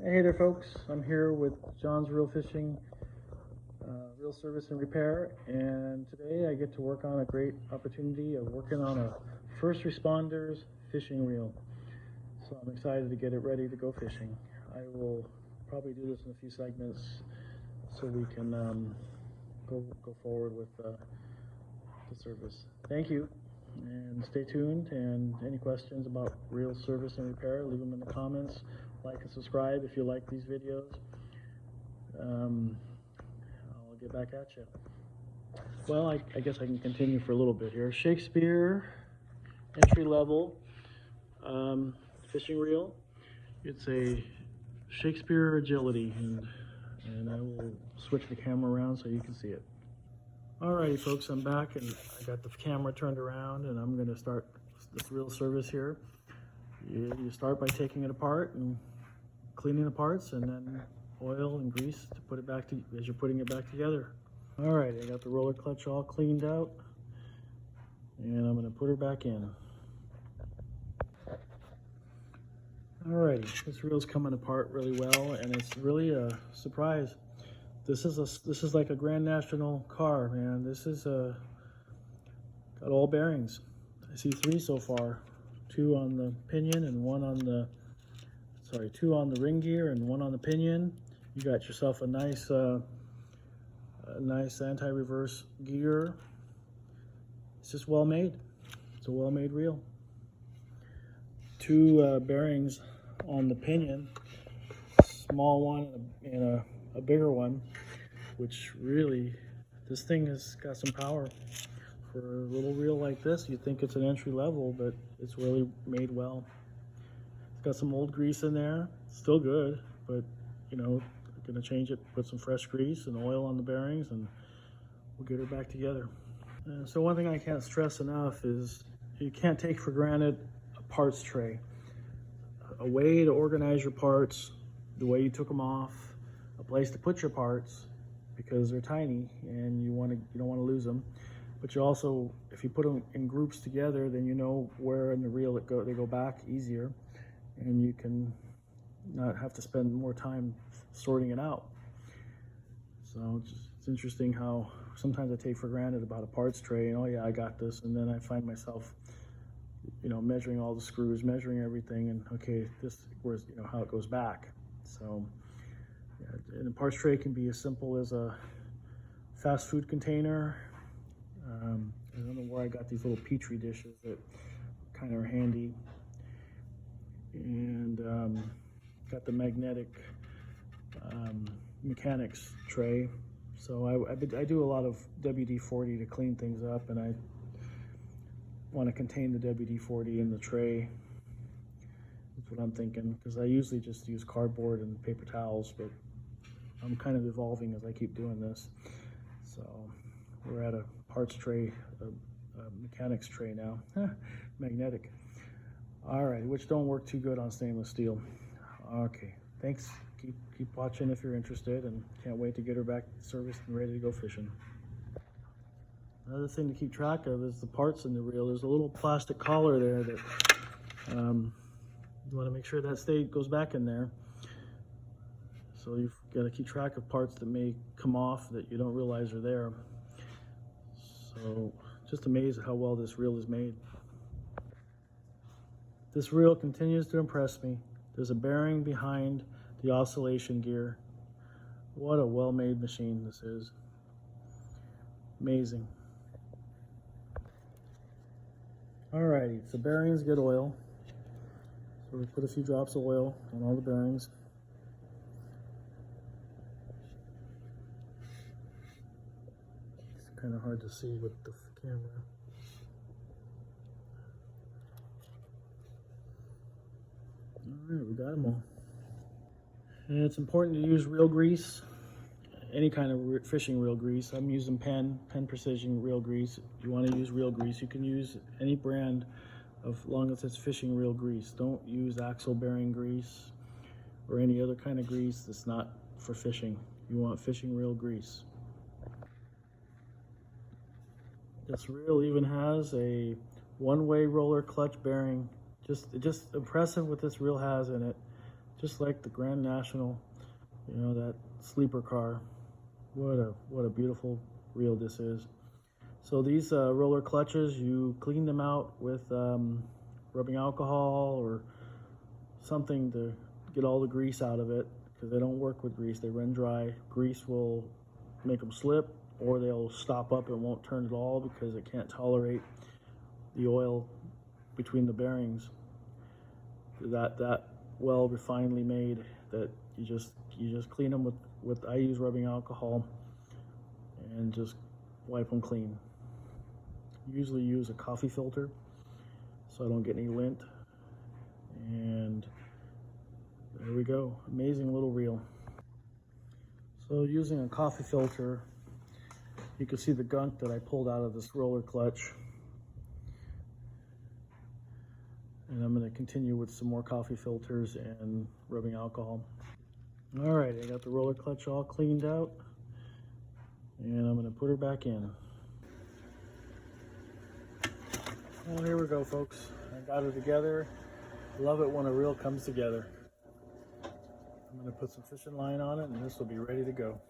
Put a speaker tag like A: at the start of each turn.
A: Hey there folks, I'm here with John's Reel Fishing, Reel Service and Repair, and today I get to work on a great opportunity of working on a first responders fishing reel. So I'm excited to get it ready to go fishing. I will probably do this in a few segments so we can go forward with the service. Thank you, and stay tuned, and any questions about reel service and repair, leave them in the comments. Like and subscribe if you like these videos. I'll get back at you. Well, I guess I can continue for a little bit here. Shakespeare entry level fishing reel. It's a Shakespeare agility, and I will switch the camera around so you can see it. Alrighty folks, I'm back and I got the camera turned around, and I'm going to start this reel service here. You start by taking it apart and cleaning the parts, and then oil and grease to put it back to as you're putting it back together. All right, I got the roller clutch all cleaned out, and I'm going to put her back in. All righty, this reel's coming apart really well, and it's really a surprise. This is like a Grand National car, man. This is got all bearings. I see 3 so far, 2 on the pinion and 1 on the. Sorry, 2 on the ring gear and 1 on the pinion. You got yourself a nice anti-reverse gear. It's just well made. It's a well-made reel. 2 bearings on the pinion, small one and a bigger one, which really, this thing has got some power. For a little reel like this, you'd think it's an entry level, but it's really made well. Got some old grease in there, still good, but you know, gonna change it, put some fresh grease and oil on the bearings, and we'll get her back together. So one thing I can't stress enough is you can't take for granted a parts tray. A way to organize your parts, the way you took them off, a place to put your parts, because they're tiny and you don't want to lose them. But you also, if you put them in groups together, then you know where in the reel they go back easier, and you can not have to spend more time sorting it out. So it's interesting how sometimes I take for granted about a parts tray, and oh yeah, I got this, and then I find myself, you know, measuring all the screws, measuring everything, and okay, this where's, you know, how it goes back. So yeah, and a parts tray can be as simple as a fast food container. I don't know where I got these little petri dishes that kind of are handy. And got the magnetic mechanics tray. So I do a lot of WD-40 to clean things up, and I want to contain the WD-40 in the tray. That's what I'm thinking, because I usually just use cardboard and paper towels, but I'm kind of evolving as I keep doing this. So we're at a parts tray, a mechanics tray now, magnetic. All right, which don't work too good on stainless steel. Okay, thanks. Keep watching if you're interested, and can't wait to get her back serviced and ready to go fishing. Another thing to keep track of is the parts in the reel. There's a little plastic collar there that you want to make sure that goes back in there. So you've got to keep track of parts that may come off that you don't realize are there. So just amazed at how well this reel is made. This reel continues to impress me. There's a bearing behind the oscillation gear. What a well-made machine this is. Amazing. Alrighty, so bearings get oil. So we put a few drops of oil on all the bearings. It's kind of hard to see with the camera. All right, we got them all. And it's important to use reel grease, any kind of fishing reel grease. I'm using Penn Precision reel grease. If you want to use reel grease, you can use any brand as long as it's fishing reel grease. Don't use axle bearing grease or any other kind of grease that's not for fishing. You want fishing reel grease. This reel even has a one-way roller clutch bearing. Just impressive what this reel has in it. just like the Grand National, you know, that sleeper car. What a beautiful reel this is. So these roller clutches, you clean them out with rubbing alcohol or something to get all the grease out of it, because they don't work with grease. They run dry. Grease will make them slip, or they'll stop up and won't turn at all because it can't tolerate the oil between the bearings. That well refinedly made that you just clean them with I use rubbing alcohol and just wipe them clean. Usually use a coffee filter so I don't get any lint. And there we go, amazing little reel. So using a coffee filter, you can see the gunk that I pulled out of this roller clutch. And I'm going to continue with some more coffee filters and rubbing alcohol. All right, I got the roller clutch all cleaned out, and I'm going to put her back in. Well, here we go, folks. I got her together. Love it when a reel comes together. I'm going to put some fishing line on it, and this will be ready to go.